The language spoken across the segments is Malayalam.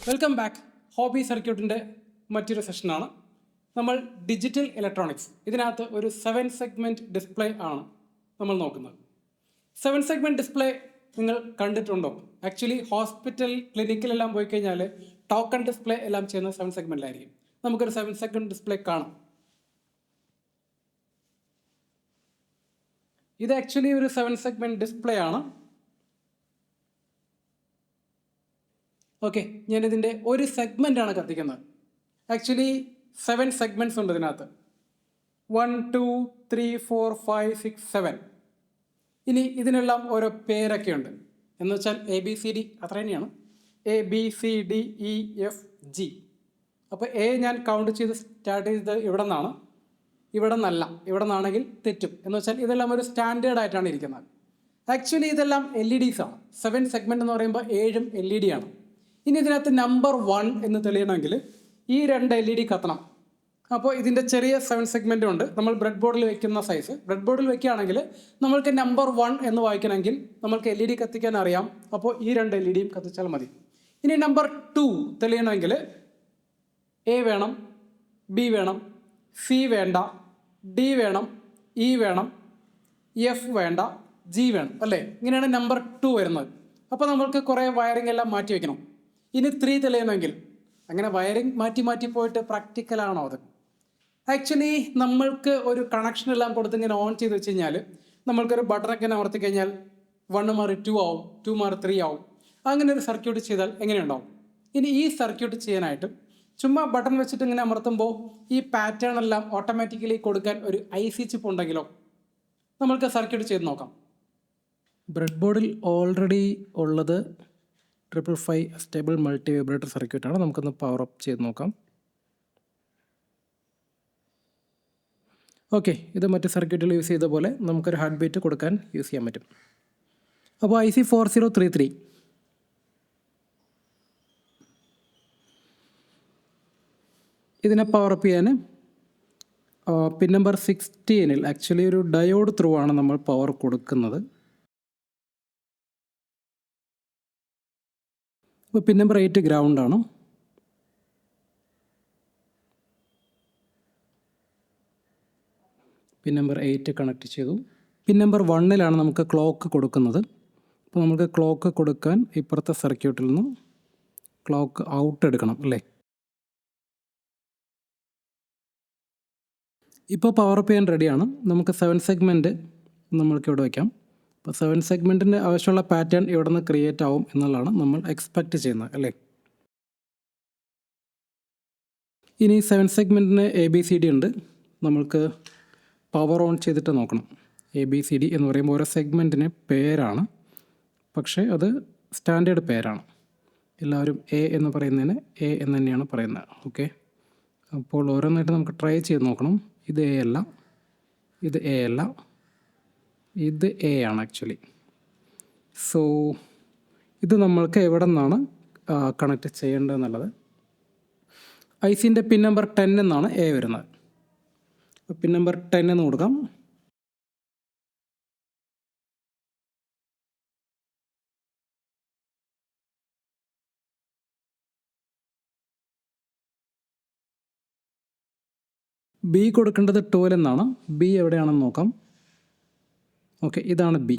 Welcome back. ഹോബി സർക്യൂട്ടിൻ്റെ മറ്റൊരു സെഷനാണ്. നമ്മൾ ഡിജിറ്റൽ ഇലക്ട്രോണിക്സ്, ഇതിനകത്ത് ഒരു 7 സെഗ്മെൻറ്റ് ഡിസ്പ്ലേ ആണ് നമ്മൾ നോക്കുന്നത്. 7 സെഗ്മെൻറ്റ് ഡിസ്പ്ലേ നിങ്ങൾ കണ്ടിട്ടുണ്ടോ? ആക്ച്വലി ഹോസ്പിറ്റൽ ക്ലിനിക്കിലെല്ലാം പോയി കഴിഞ്ഞാൽ ടോക്കൺ ഡിസ്പ്ലേ എല്ലാം ചെയ്യുന്നത് 7 സെഗ്മെൻറ്റിലായിരിക്കും. നമുക്കൊരു 7 സെഗ്മെൻറ്റ് ഡിസ്പ്ലേ കാണാം. ഇത് ആക്ച്വലി ഒരു 7 സെഗ്മെൻറ്റ് ഡിസ്പ്ലേ ആണ്. ഓക്കെ, ഞാനിതിൻ്റെ ഒരു സെഗ്മെൻ്റാണ് കത്തിക്കുന്നത്. ആക്ച്വലി 7 സെഗ്മെൻറ്റ്സ് ഉണ്ട് ഇതിനകത്ത്. 1 2 3 4 5 6 7. ഇനി ഇതിനെല്ലാം ഓരോ പേരൊക്കെ ഉണ്ട്. എന്ന് വെച്ചാൽ ABCD അത്ര തന്നെയാണ്. ABCDEFG. അപ്പോൾ എ ഞാൻ കൗണ്ട് ചെയ്ത് സ്റ്റാർട്ട് ചെയ്തത് ഇവിടെ നിന്നാണ്. ഇവിടെ നിന്നല്ല, ഇവിടെ നിന്നാണെങ്കിൽ തെറ്റും. എന്ന് വെച്ചാൽ ഇതെല്ലാം ഒരു സ്റ്റാൻഡേർഡ് ആയിട്ടാണ് ഇരിക്കുന്നത്. ആക്ച്വലി ഇതെല്ലാം LEDs ആണ്. 7 സെഗ്മെൻറ്റ് എന്ന് പറയുമ്പോൾ 7 LED ആണ്. ഇനി ഇതിനകത്ത് നമ്പർ 1 എന്ന് തെളിയണമെങ്കിൽ ഈ 2 LED കത്തണം. അപ്പോൾ ഇതിൻ്റെ ചെറിയ 7 സെഗ്മെൻറ്റും ഉണ്ട്. നമ്മൾ ബ്രെഡ് ബോർഡിൽ വെക്കുന്ന സൈസ്. ബ്രെഡ് ബോർഡിൽ വെക്കുകയാണെങ്കിൽ നമ്മൾക്ക് നമ്പർ 1 എന്ന് വായിക്കണമെങ്കിൽ നമ്മൾക്ക് LED കത്തിക്കാൻ അറിയാം. അപ്പോൾ ഈ 2 LEDയും കത്തിച്ചാൽ മതി. ഇനി നമ്പർ 2 തെളിയണമെങ്കിൽ A വേണം, B വേണം, C വേണ്ട, D വേണം, E വേണം, F വേണ്ട, G വേണം, അല്ലേ? ഇങ്ങനെയാണ് നമ്പർ 2 വരുന്നത്. അപ്പോൾ നമ്മൾക്ക് കുറേ വയറിംഗ് എല്ലാം മാറ്റി വയ്ക്കണം. ഇനി 3 തെളിയണമെങ്കിൽ അങ്ങനെ വയറിംഗ് മാറ്റി പോയിട്ട് പ്രാക്ടിക്കലാണോ അത്? ആക്ച്വലി നമ്മൾക്ക് ഒരു കണക്ഷൻ എല്ലാം കൊടുത്ത് ഇങ്ങനെ ഓൺ ചെയ്ത് വെച്ച് കഴിഞ്ഞാൽ നമ്മൾക്കൊരു ബട്ടണൊക്കെ അമർത്തി കഴിഞ്ഞാൽ 1 മാറി 2 ആവും, 2 മാറി 3 ആവും. അങ്ങനെ ഒരു സർക്യൂട്ട് ചെയ്താൽ എങ്ങനെയുണ്ടാവും? ഇനി ഈ സർക്യൂട്ട് ചെയ്യാനായിട്ട് ചുമ്മാ ബട്ടൺ വെച്ചിട്ട് ഇങ്ങനെ അമർത്തുമ്പോൾ ഈ പാറ്റേൺ എല്ലാം ഓട്ടോമാറ്റിക്കലി കൊടുക്കാൻ ഒരു IC ചിപ്പ് ഉണ്ടെങ്കിലോ? നമ്മൾക്ക് സർക്യൂട്ട് ചെയ്ത് നോക്കാം. ബ്രെഡ് ബോർഡിൽ ഓൾറെഡി ഉള്ളത് 555 സ്റ്റേബിൾ മൾട്ടി വൈബ്രേറ്റർ സർക്യൂട്ടാണ്. നമുക്കൊന്ന് പവർ അപ്പ് ചെയ്ത് നോക്കാം. ഓക്കെ, ഇത് മറ്റ് സർക്യൂട്ടിൽ യൂസ് ചെയ്ത പോലെ നമുക്കൊരു ഹാർട്ട് ബീറ്റ് കൊടുക്കാൻ യൂസ് ചെയ്യാൻ പറ്റും. അപ്പോൾ IC 4033 ഇതിനെ പവർ അപ്പ് ചെയ്യാൻ പിൻ നമ്പർ 16 ആക്ച്വലി ഒരു ഡയോഡ് ത്രൂ ആണ് നമ്മൾ പവർ കൊടുക്കുന്നത്. അപ്പോൾ പിൻ നമ്പർ 8 ഗ്രൗണ്ട് ആണ്. പിൻ നമ്പർ 8 കണക്ട് ചെയ്തു. പിൻ നമ്പർ 1 നമുക്ക് ക്ലോക്ക് കൊടുക്കുന്നത്. അപ്പോൾ നമുക്ക് ക്ലോക്ക് കൊടുക്കാൻ ഇപ്പുറത്തെ സർക്യൂട്ടിൽ നിന്ന് ക്ലോക്ക് ഔട്ട് എടുക്കണം, അല്ലേ? ഇപ്പോൾ പവർ അപ്പ് ചെയ്യാൻ റെഡിയാണ്. നമുക്ക് 7 സെഗ്മെൻറ്റ് നമ്മൾക്ക് ഇവിടെ വയ്ക്കാം. അപ്പോൾ 7 സെഗ്മെൻറ്റിൻ്റെ ആവശ്യമുള്ള പാറ്റേൺ ഇവിടെ നിന്ന് ക്രിയേറ്റ് ആവും എന്നുള്ളതാണ് നമ്മൾ എക്സ്പെക്റ്റ് ചെയ്യുന്നത്, അല്ലേ? ഇനി 7 സെഗ്മെൻറ്റിന് ABCD ഉണ്ട്. നമ്മൾക്ക് പവർ ഓൺ ചെയ്തിട്ട് നോക്കണം. ABCD എന്ന് പറയുമ്പോൾ ഓരോ സെഗ്മെൻറ്റിന് പേരാണ്, പക്ഷേ അത് സ്റ്റാൻഡേർഡ് പേരാണ്. എല്ലാവരും A എന്ന് പറയുന്നതിന് A എന്ന് തന്നെയാണ് പറയുന്നത്. ഓക്കെ, അപ്പോൾ ഓരോന്നായിട്ട് നമുക്ക് ട്രൈ ചെയ്ത് നോക്കണം. ഇത് A അല്ല, ഇത് A അല്ല, ഇത് A ആണ് ആക്ച്വലി. സോ ഇത് നമ്മൾക്ക് എവിടെ നിന്നാണ് കണക്ട് ചെയ്യേണ്ടതെന്നുള്ളത്. ICൻ്റെ പിൻ നമ്പർ 10 എന്നാണ് A വരുന്നത്. അപ്പോൾ പിൻ നമ്പർ 10 എന്ന് കൊടുക്കാം. B കൊടുക്കേണ്ടത് 12 എന്നാണ്. B എവിടെയാണെന്ന് നോക്കാം. ഓക്കെ, ഇതാണ് B.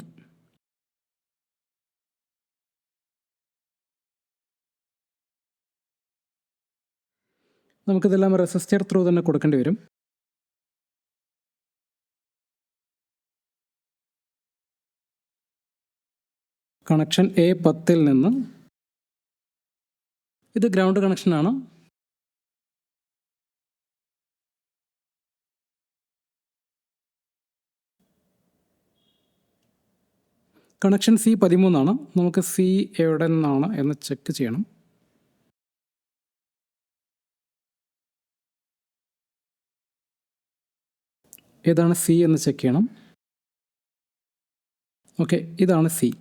നമുക്കിതെല്ലാം റെസിസ്റ്റർ ത്രൂ തന്നെ കൊടുക്കേണ്ടി വരും. കണക്ഷൻ A10 നിന്ന് ഇത് ഗ്രൗണ്ട് കണക്ഷനാണ്. കണക്ഷൻ C13 ആണ്. നമുക്ക് C എവിടെ നിന്നാണ് എന്ന് ചെക്ക് ചെയ്യണം. ഏതാണ് C എന്ന് ചെക്ക് ചെയ്യണം. ഓക്കെ, ഇതാണ് C.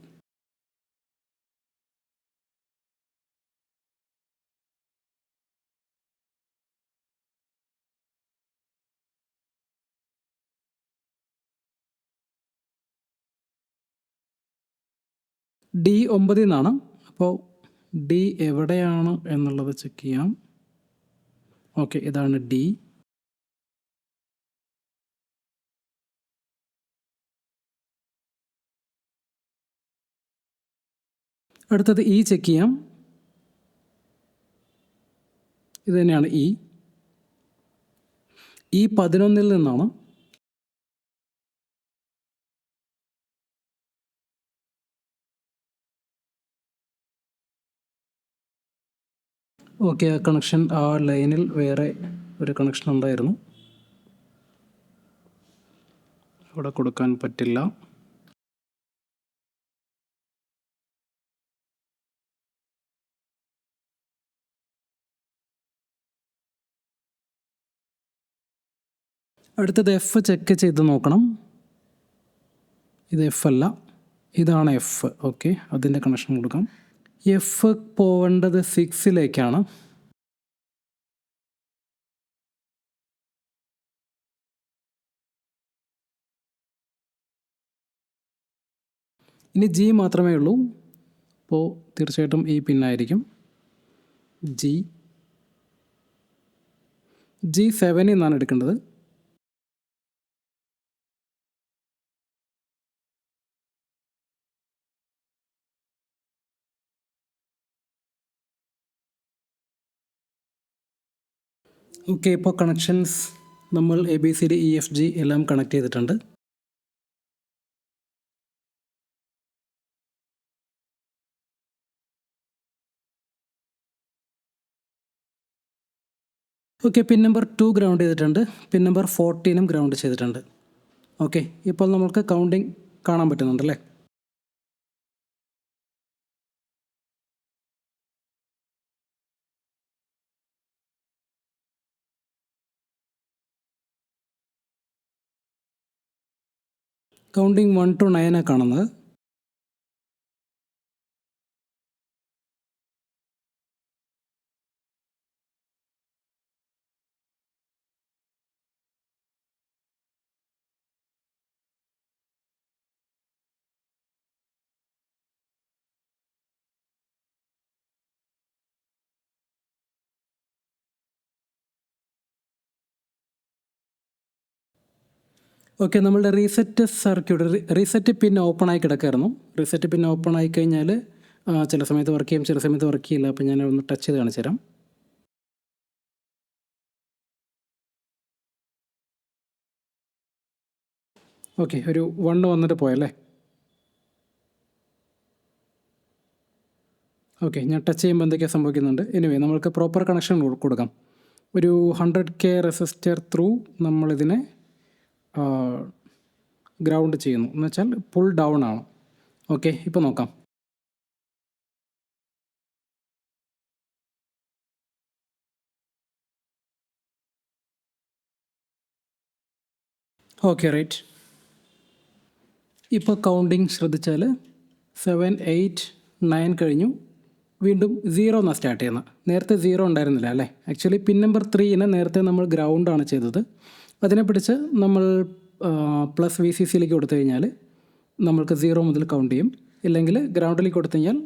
D9 എന്നാണ്. അപ്പോൾ ഡി എവിടെയാണ് എന്നുള്ളത് ചെക്ക് ചെയ്യാം. ഓക്കെ, ഇതാണ് ഡി. അടുത്തത് ഇ ചെക്ക് ചെയ്യാം. ഇത് തന്നെയാണ് ഇ. 11 നിന്നാണ്. ഓക്കെ, ആ കണക്ഷൻ, ആ ലൈനിൽ വേറെ ഒരു കണക്ഷൻ ഉണ്ടായിരുന്നു, അവിടെ കൊടുക്കാൻ പറ്റില്ല. അടുത്തത് എഫ് ചെക്ക് ചെയ്ത് നോക്കണം. ഇത് എഫ് അല്ല, ഇതാണ് എഫ്. ഓക്കെ, അതിൻ്റെ കണക്ഷൻ കൊടുക്കാം. എഫ് പോവേണ്ടത് 6 ഇനി ജി മാത്രമേ ഉള്ളൂ. അപ്പോൾ തീർച്ചയായിട്ടും ഈ പിന്നായിരിക്കും. ജി 7 എന്നാണ് എടുക്കേണ്ടത്. ഓക്കെ, ഇപ്പോൾ കണക്ഷൻസ് നമ്മൾ ABCD EFG എല്ലാം കണക്ട് ചെയ്തിട്ടുണ്ട്. ഓക്കെ, പിൻ നമ്പർ 2 ഗ്രൗണ്ട് ചെയ്തിട്ടുണ്ട്. പിൻ നമ്പർ 14 ഗ്രൗണ്ട് ചെയ്തിട്ടുണ്ട്. ഓക്കെ, ഇപ്പോൾ നമുക്ക് കൗണ്ടിങ് കാണാൻ പറ്റുന്നുണ്ടല്ലേ? കൗണ്ടിങ് 1 to 9 കാണുന്നത്. ഓക്കെ, നമ്മളുടെ റീസെറ്റ് പിൻ ഓപ്പൺ ആയി കിടക്കായിരുന്നു. റീസെറ്റ് പിൻ ഓപ്പൺ ആയി കഴിഞ്ഞാൽ ചില സമയത്ത് വർക്ക് ചെയ്യും, ചില സമയത്ത് വർക്ക് ചെയ്യില്ല. അപ്പോൾ ഞാൻ ഒന്ന് ടച്ച് ചെയ്ത് കാണിച്ചു തരാം. ഓക്കെ, ഒരു 1 വന്നിട്ട് പോയല്ലേ? ഓക്കെ, ഞാൻ ടച്ച് ചെയ്യുമ്പോൾ എന്തൊക്കെയാണ് സംഭവിക്കുന്നുണ്ട്. എനിവേ, നമ്മൾക്ക് പ്രോപ്പർ കണക്ഷൻ കൊടുക്കാം. ഒരു 100K റെസിസ്റ്റർ ത്രൂ നമ്മളിതിനെ ഗ്രൗണ്ട് ചെയ്യുന്നു, എന്ന് വെച്ചാൽ പുൾ ഡൗൺ ആണ്. ഓക്കെ, ഇപ്പോൾ നോക്കാം. Okay, right. ഇപ്പോൾ കൗണ്ടിങ് ശ്രദ്ധിച്ചാൽ 7, 8, 9 കഴിഞ്ഞു. വീണ്ടും 0 എന്നാണ് സ്റ്റാർട്ട് ചെയ്യുന്നത്. നേരത്തെ 0 ഉണ്ടായിരുന്നില്ല അല്ലേ? ആക്ച്വലി പിൻ നമ്പർ 3 നേരത്തെ നമ്മൾ ഗ്രൗണ്ടാണ് ചെയ്തത്. അതിനെ പിടിച്ച് നമ്മൾ പ്ലസ് VCCയിലേക്ക് കൊടുത്തു കഴിഞ്ഞാൽ നമ്മൾക്ക് 0 മുതൽ കൗണ്ട് ചെയ്യും. ഇല്ലെങ്കിൽ ഗ്രൗണ്ടിലേക്ക് കൊടുത്തു കഴിഞ്ഞാൽ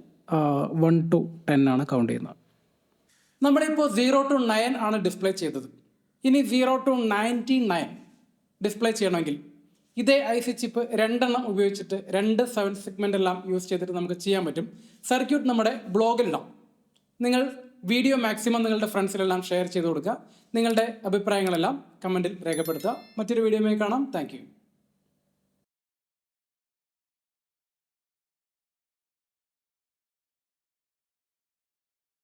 1 to 10 ആണ് കൗണ്ട് ചെയ്യുന്നത്. നമ്മളിപ്പോൾ 0 to 9 ആണ് ഡിസ്പ്ലേ ചെയ്തത്. ഇനി 0 to 99 ഡിസ്പ്ലേ ചെയ്യണമെങ്കിൽ ഇതേ IC ചിപ്പ് 2 ഉപയോഗിച്ചിട്ട് 2 7 സെഗ്മെൻ്റ് എല്ലാം യൂസ് ചെയ്തിട്ട് നമുക്ക് ചെയ്യാൻ പറ്റും. സർക്യൂട്ട് നമ്മുടെ ബ്ലോഗിലിടാം. നിങ്ങൾ വീഡിയോ മാക്സിമം നിങ്ങളുടെ ഫ്രണ്ട്സിലെല്ലാം ഷെയർ ചെയ്ത് കൊടുക്കുക. നിങ്ങളുടെ അഭിപ്രായങ്ങളെല്ലാം കമൻറ്റിൽ രേഖപ്പെടുത്തുക. മറ്റൊരു വീഡിയോയുമായി കാണാം. Thank you.